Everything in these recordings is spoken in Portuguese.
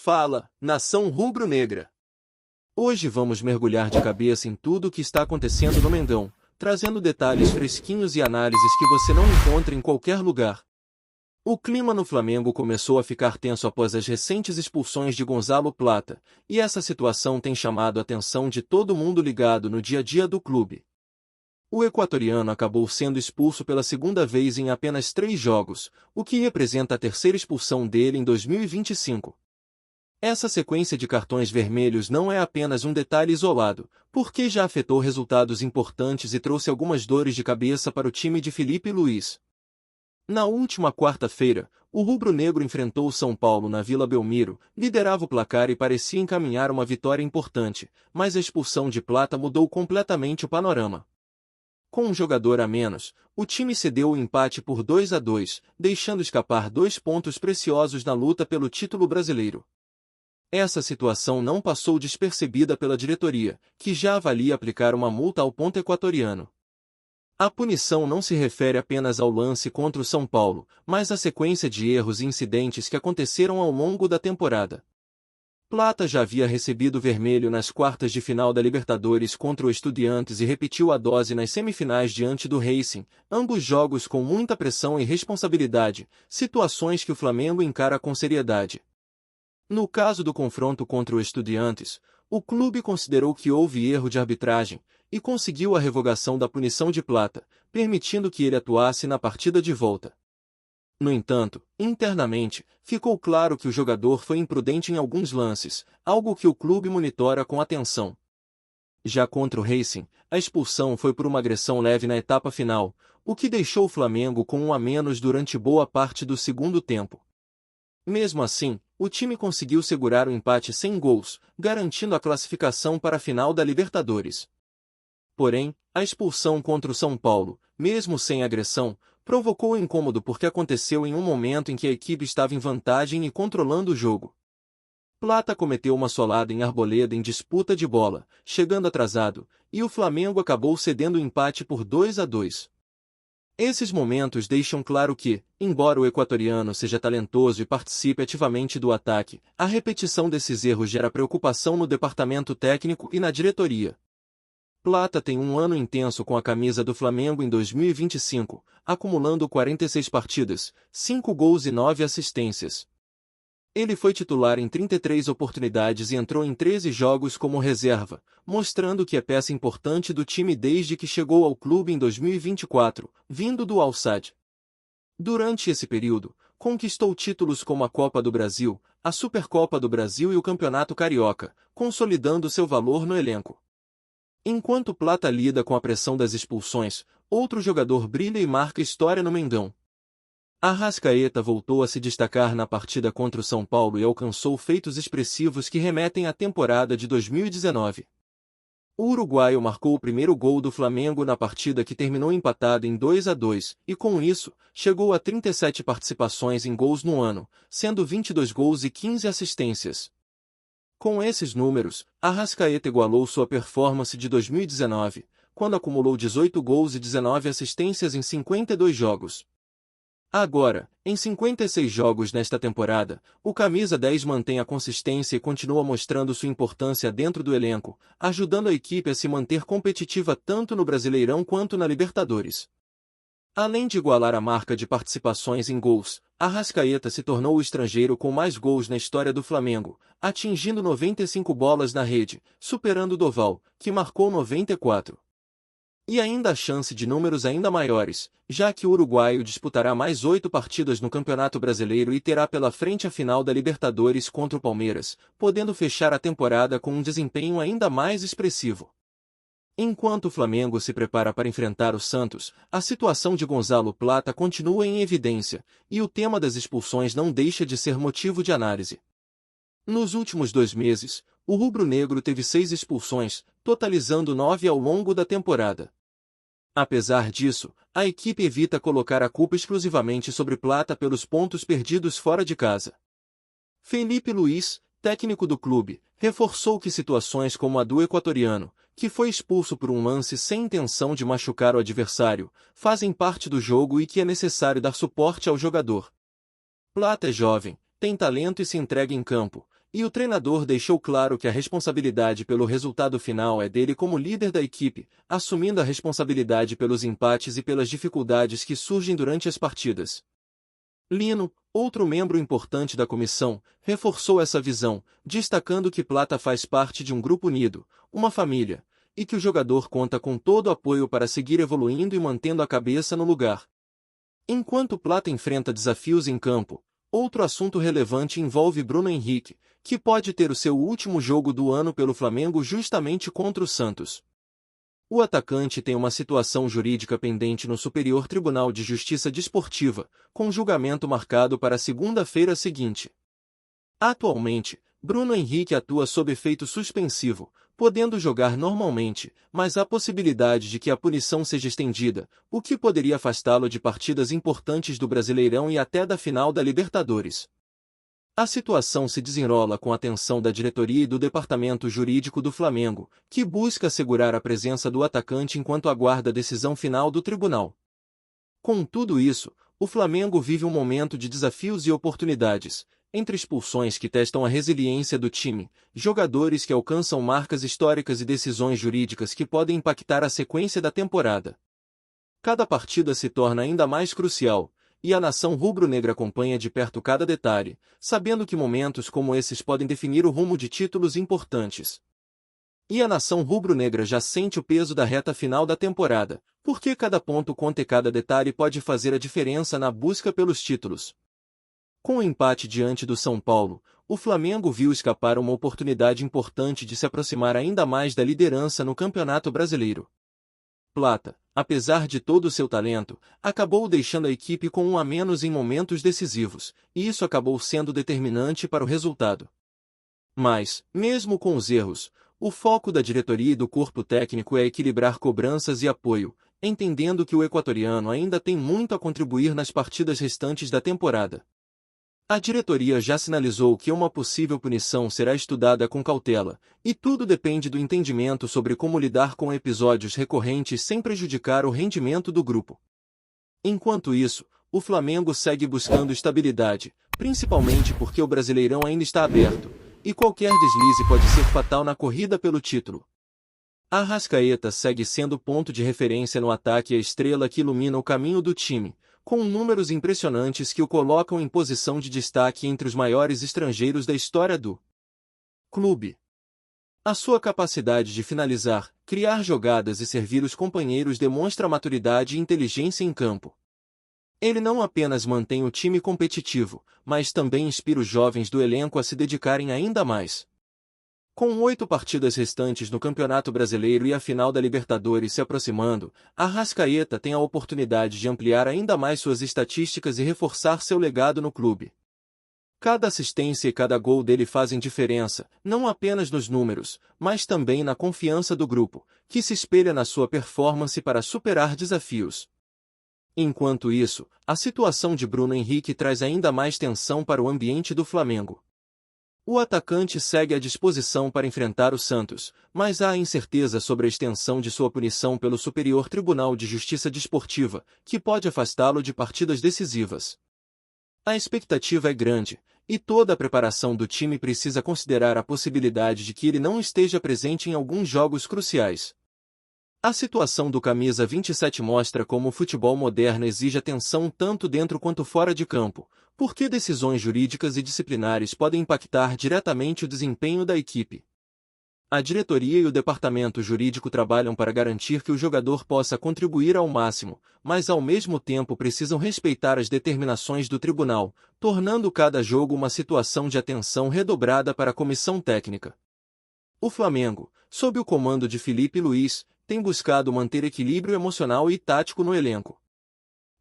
Fala, nação rubro-negra! Hoje vamos mergulhar de cabeça em tudo o que está acontecendo no Mengão, trazendo detalhes fresquinhos e análises que você não encontra em qualquer lugar. O clima no Flamengo começou a ficar tenso após as recentes expulsões de Gonzalo Plata, e essa situação tem chamado a atenção de todo mundo ligado no dia a dia do clube. O equatoriano acabou sendo expulso pela segunda vez em apenas 3 jogos, o que representa a terceira expulsão dele em 2025. Essa sequência de cartões vermelhos não é apenas um detalhe isolado, porque já afetou resultados importantes e trouxe algumas dores de cabeça para o time de Felipe Luiz. Na última quarta-feira, o rubro-negro enfrentou o São Paulo na Vila Belmiro, liderava o placar e parecia encaminhar uma vitória importante, mas a expulsão de Plata mudou completamente o panorama. Com um jogador a menos, o time cedeu o empate por 2-2, deixando escapar 2 pontos preciosos na luta pelo título brasileiro. Essa situação não passou despercebida pela diretoria, que já avalia aplicar uma multa ao ponto equatoriano. A punição não se refere apenas ao lance contra o São Paulo, mas à sequência de erros e incidentes que aconteceram ao longo da temporada. Plata já havia recebido vermelho nas quartas de final da Libertadores contra o Estudiantes e repetiu a dose nas semifinais diante do Racing, ambos jogos com muita pressão e responsabilidade, situações que o Flamengo encara com seriedade. No caso do confronto contra o Estudiantes, o clube considerou que houve erro de arbitragem e conseguiu a revogação da punição de Plata, permitindo que ele atuasse na partida de volta. No entanto, internamente, ficou claro que o jogador foi imprudente em alguns lances, algo que o clube monitora com atenção. Já contra o Racing, a expulsão foi por uma agressão leve na etapa final, o que deixou o Flamengo com 1 a menos durante boa parte do segundo tempo. Mesmo assim, o time conseguiu segurar o empate sem gols, garantindo a classificação para a final da Libertadores. Porém, a expulsão contra o São Paulo, mesmo sem agressão, provocou incômodo porque aconteceu em um momento em que a equipe estava em vantagem e controlando o jogo. Plata cometeu uma solada em Arboleda em disputa de bola, chegando atrasado, e o Flamengo acabou cedendo o empate por 2-2. Esses momentos deixam claro que, embora o equatoriano seja talentoso e participe ativamente do ataque, a repetição desses erros gera preocupação no departamento técnico e na diretoria. Plata tem um ano intenso com a camisa do Flamengo em 2025, acumulando 46 partidas, 5 gols e 9 assistências. Ele foi titular em 33 oportunidades e entrou em 13 jogos como reserva, mostrando que é peça importante do time desde que chegou ao clube em 2024, vindo do Al-Sadd. Durante esse período, conquistou títulos como a Copa do Brasil, a Supercopa do Brasil e o Campeonato Carioca, consolidando seu valor no elenco. Enquanto Plata lida com a pressão das expulsões, outro jogador brilha e marca história no Mengão. Arrascaeta voltou a se destacar na partida contra o São Paulo e alcançou feitos expressivos que remetem à temporada de 2019. O uruguaio marcou o primeiro gol do Flamengo na partida que terminou empatado em 2-2, e com isso, chegou a 37 participações em gols no ano, sendo 22 gols e 15 assistências. Com esses números, Arrascaeta igualou sua performance de 2019, quando acumulou 18 gols e 19 assistências em 52 jogos. Agora, em 56 jogos nesta temporada, o camisa 10 mantém a consistência e continua mostrando sua importância dentro do elenco, ajudando a equipe a se manter competitiva tanto no Brasileirão quanto na Libertadores. Além de igualar a marca de participações em gols, Arrascaeta se tornou o estrangeiro com mais gols na história do Flamengo, atingindo 95 bolas na rede, superando Doval, que marcou 94. E ainda há chance de números ainda maiores, já que o uruguaio disputará mais 8 partidas no Campeonato Brasileiro e terá pela frente a final da Libertadores contra o Palmeiras, podendo fechar a temporada com um desempenho ainda mais expressivo. Enquanto o Flamengo se prepara para enfrentar o Santos, a situação de Gonzalo Plata continua em evidência, e o tema das expulsões não deixa de ser motivo de análise. Nos últimos 2 meses, o rubro-negro teve 6 expulsões, totalizando 9 ao longo da temporada. Apesar disso, a equipe evita colocar a culpa exclusivamente sobre Plata pelos pontos perdidos fora de casa. Felipe Luiz, técnico do clube, reforçou que situações como a do equatoriano, que foi expulso por um lance sem intenção de machucar o adversário, fazem parte do jogo e que é necessário dar suporte ao jogador. Plata é jovem, tem talento e se entrega em campo, E o treinador deixou claro que a responsabilidade pelo resultado final é dele como líder da equipe, assumindo a responsabilidade pelos empates e pelas dificuldades que surgem durante as partidas. Lino, outro membro importante da comissão, reforçou essa visão, destacando que Plata faz parte de um grupo unido, uma família, e que o jogador conta com todo o apoio para seguir evoluindo e mantendo a cabeça no lugar. Enquanto Plata enfrenta desafios em campo, outro assunto relevante envolve Bruno Henrique, que pode ter o seu último jogo do ano pelo Flamengo justamente contra o Santos. O atacante tem uma situação jurídica pendente no Superior Tribunal de Justiça Desportiva, com julgamento marcado para a segunda-feira seguinte. Atualmente, Bruno Henrique atua sob efeito suspensivo, podendo jogar normalmente, mas há possibilidade de que a punição seja estendida, o que poderia afastá-lo de partidas importantes do Brasileirão e até da final da Libertadores. A situação se desenrola com a atenção da diretoria e do departamento jurídico do Flamengo, que busca assegurar a presença do atacante enquanto aguarda a decisão final do tribunal. Com tudo isso, o Flamengo vive um momento de desafios e oportunidades, entre expulsões que testam a resiliência do time, jogadores que alcançam marcas históricas e decisões jurídicas que podem impactar a sequência da temporada. Cada partida se torna ainda mais crucial, e a nação rubro-negra acompanha de perto cada detalhe, sabendo que momentos como esses podem definir o rumo de títulos importantes. E a nação rubro-negra já sente o peso da reta final da temporada, porque cada ponto conta e cada detalhe pode fazer a diferença na busca pelos títulos. Com o empate diante do São Paulo, o Flamengo viu escapar uma oportunidade importante de se aproximar ainda mais da liderança no Campeonato Brasileiro. Plata, apesar de todo o seu talento, acabou deixando a equipe com um a menos em momentos decisivos, e isso acabou sendo determinante para o resultado. Mas, mesmo com os erros, o foco da diretoria e do corpo técnico é equilibrar cobranças e apoio, entendendo que o equatoriano ainda tem muito a contribuir nas partidas restantes da temporada. A diretoria já sinalizou que uma possível punição será estudada com cautela, e tudo depende do entendimento sobre como lidar com episódios recorrentes sem prejudicar o rendimento do grupo. Enquanto isso, o Flamengo segue buscando estabilidade, principalmente porque o Brasileirão ainda está aberto, e qualquer deslize pode ser fatal na corrida pelo título. Arrascaeta segue sendo ponto de referência no ataque e a estrela que ilumina o caminho do time, com números impressionantes que o colocam em posição de destaque entre os maiores estrangeiros da história do clube. A sua capacidade de finalizar, criar jogadas e servir os companheiros demonstra maturidade e inteligência em campo. Ele não apenas mantém o time competitivo, mas também inspira os jovens do elenco a se dedicarem ainda mais. Com 8 partidas restantes no Campeonato Brasileiro e a final da Libertadores se aproximando, Arrascaeta tem a oportunidade de ampliar ainda mais suas estatísticas e reforçar seu legado no clube. Cada assistência e cada gol dele fazem diferença, não apenas nos números, mas também na confiança do grupo, que se espelha na sua performance para superar desafios. Enquanto isso, a situação de Bruno Henrique traz ainda mais tensão para o ambiente do Flamengo. O atacante segue à disposição para enfrentar o Santos, mas há incerteza sobre a extensão de sua punição pelo Superior Tribunal de Justiça Desportiva, que pode afastá-lo de partidas decisivas. A expectativa é grande, e toda a preparação do time precisa considerar a possibilidade de que ele não esteja presente em alguns jogos cruciais. A situação do camisa 27 mostra como o futebol moderno exige atenção tanto dentro quanto fora de campo, porque decisões jurídicas e disciplinares podem impactar diretamente o desempenho da equipe. A diretoria e o departamento jurídico trabalham para garantir que o jogador possa contribuir ao máximo, mas ao mesmo tempo precisam respeitar as determinações do tribunal, tornando cada jogo uma situação de atenção redobrada para a comissão técnica. O Flamengo, sob o comando de Felipe Luiz, tem buscado manter equilíbrio emocional e tático no elenco.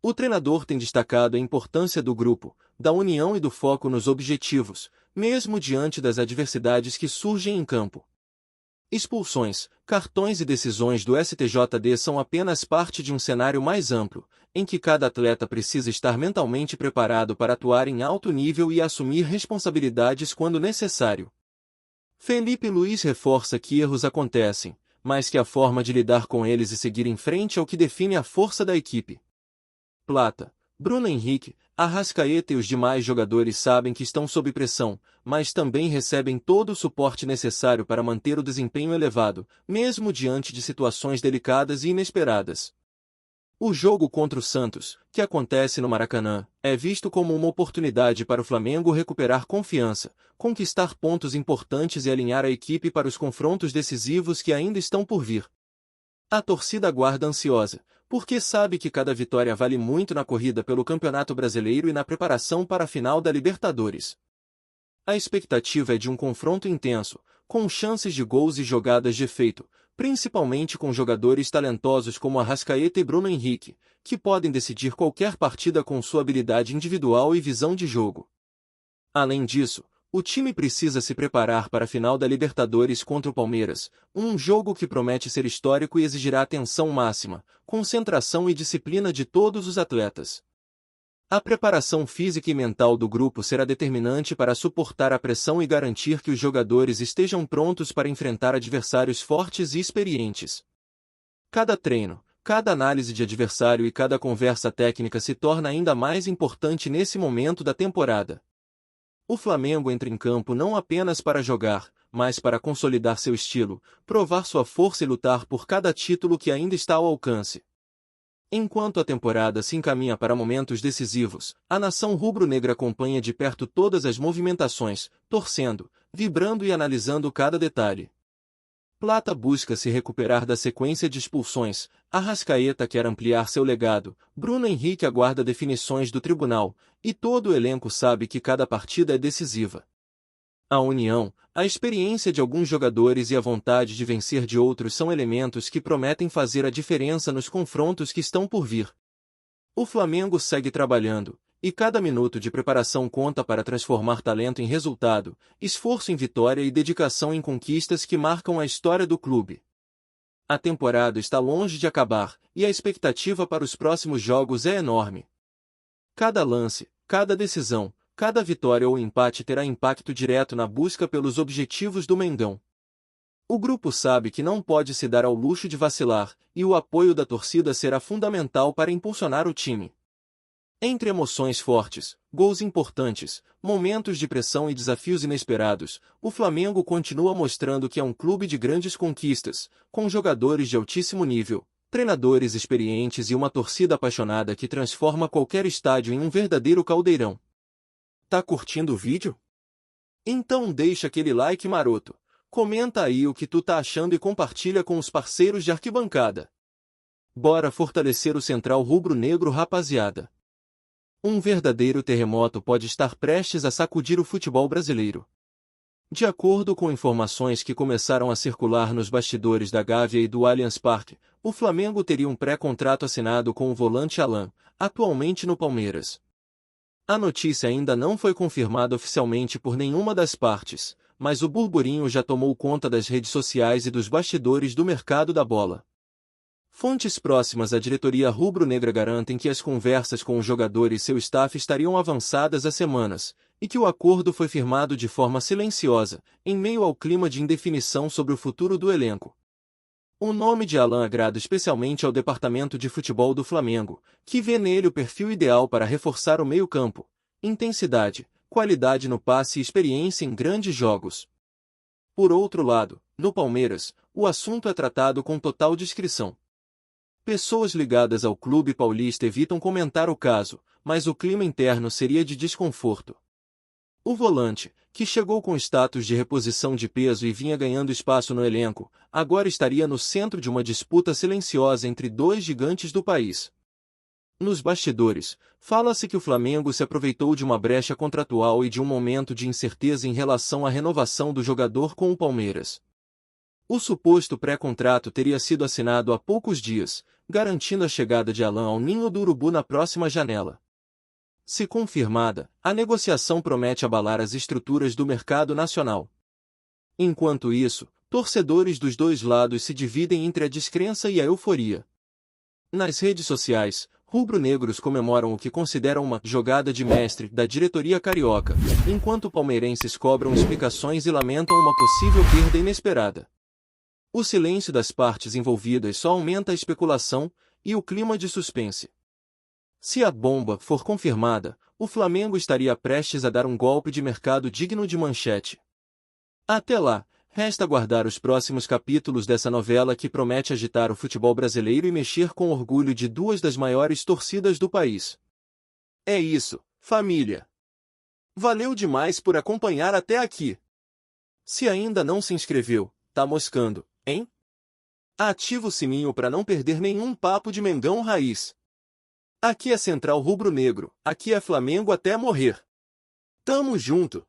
O treinador tem destacado a importância do grupo, da união e do foco nos objetivos, mesmo diante das adversidades que surgem em campo. Expulsões, cartões e decisões do STJD são apenas parte de um cenário mais amplo, em que cada atleta precisa estar mentalmente preparado para atuar em alto nível e assumir responsabilidades quando necessário. Felipe Luiz reforça que erros acontecem, mas que a forma de lidar com eles e seguir em frente é o que define a força da equipe. Plata, Bruno Henrique, Arrascaeta e os demais jogadores sabem que estão sob pressão, mas também recebem todo o suporte necessário para manter o desempenho elevado, mesmo diante de situações delicadas e inesperadas. O jogo contra o Santos, que acontece no Maracanã, é visto como uma oportunidade para o Flamengo recuperar confiança, conquistar pontos importantes e alinhar a equipe para os confrontos decisivos que ainda estão por vir. A torcida aguarda ansiosa, porque sabe que cada vitória vale muito na corrida pelo Campeonato Brasileiro e na preparação para a final da Libertadores. A expectativa é de um confronto intenso, com chances de gols e jogadas de efeito, principalmente com jogadores talentosos como Arrascaeta e Bruno Henrique, que podem decidir qualquer partida com sua habilidade individual e visão de jogo. Além disso, o time precisa se preparar para a final da Libertadores contra o Palmeiras, um jogo que promete ser histórico e exigirá atenção máxima, concentração e disciplina de todos os atletas. A preparação física e mental do grupo será determinante para suportar a pressão e garantir que os jogadores estejam prontos para enfrentar adversários fortes e experientes. Cada treino, cada análise de adversário e cada conversa técnica se torna ainda mais importante nesse momento da temporada. O Flamengo entra em campo não apenas para jogar, mas para consolidar seu estilo, provar sua força e lutar por cada título que ainda está ao alcance. Enquanto a temporada se encaminha para momentos decisivos, a nação rubro-negra acompanha de perto todas as movimentações, torcendo, vibrando e analisando cada detalhe. Plata busca se recuperar da sequência de expulsões, Arrascaeta quer ampliar seu legado, Bruno Henrique aguarda definições do tribunal, e todo o elenco sabe que cada partida é decisiva. A união, a experiência de alguns jogadores e a vontade de vencer de outros são elementos que prometem fazer a diferença nos confrontos que estão por vir. O Flamengo segue trabalhando, e cada minuto de preparação conta para transformar talento em resultado, esforço em vitória e dedicação em conquistas que marcam a história do clube. A temporada está longe de acabar, e a expectativa para os próximos jogos é enorme. Cada lance, cada decisão, cada vitória ou empate terá impacto direto na busca pelos objetivos do Mengão. O grupo sabe que não pode se dar ao luxo de vacilar, e o apoio da torcida será fundamental para impulsionar o time. Entre emoções fortes, gols importantes, momentos de pressão e desafios inesperados, o Flamengo continua mostrando que é um clube de grandes conquistas, com jogadores de altíssimo nível, treinadores experientes e uma torcida apaixonada que transforma qualquer estádio em um verdadeiro caldeirão. Tá curtindo o vídeo? Então deixa aquele like maroto, comenta aí o que tu tá achando e compartilha com os parceiros de arquibancada. Bora fortalecer o Central Rubro-Negro, rapaziada. Um verdadeiro terremoto pode estar prestes a sacudir o futebol brasileiro. De acordo com informações que começaram a circular nos bastidores da Gávea e do Allianz Parque, o Flamengo teria um pré-contrato assinado com o volante Alan, atualmente no Palmeiras. A notícia ainda não foi confirmada oficialmente por nenhuma das partes, mas o burburinho já tomou conta das redes sociais e dos bastidores do mercado da bola. Fontes próximas à diretoria rubro-negra garantem que as conversas com o jogador e seu staff estariam avançadas há semanas, e que o acordo foi firmado de forma silenciosa, em meio ao clima de indefinição sobre o futuro do elenco. O nome de Alan agrada especialmente ao departamento de futebol do Flamengo, que vê nele o perfil ideal para reforçar o meio-campo, intensidade, qualidade no passe e experiência em grandes jogos. Por outro lado, no Palmeiras, o assunto é tratado com total discrição. Pessoas ligadas ao clube paulista evitam comentar o caso, mas o clima interno seria de desconforto. O volante, que chegou com status de reposição de peso e vinha ganhando espaço no elenco, agora estaria no centro de uma disputa silenciosa entre dois gigantes do país. Nos bastidores, fala-se que o Flamengo se aproveitou de uma brecha contratual e de um momento de incerteza em relação à renovação do jogador com o Palmeiras. O suposto pré-contrato teria sido assinado há poucos dias, garantindo a chegada de Alan ao Ninho do Urubu na próxima janela. Se confirmada, a negociação promete abalar as estruturas do mercado nacional. Enquanto isso, torcedores dos dois lados se dividem entre a descrença e a euforia. Nas redes sociais, rubro-negros comemoram o que consideram uma jogada de mestre da diretoria carioca, enquanto palmeirenses cobram explicações e lamentam uma possível perda inesperada. O silêncio das partes envolvidas só aumenta a especulação e o clima de suspense. Se a bomba for confirmada, o Flamengo estaria prestes a dar um golpe de mercado digno de manchete. Até lá, resta aguardar os próximos capítulos dessa novela que promete agitar o futebol brasileiro e mexer com o orgulho de duas das maiores torcidas do país. É isso, família. Valeu demais por acompanhar até aqui. Se ainda não se inscreveu, tá moscando, hein? Ativa o sininho para não perder nenhum papo de Mengão Raiz. Aqui é Central Rubro Negro, aqui é Flamengo até morrer. Tamo junto!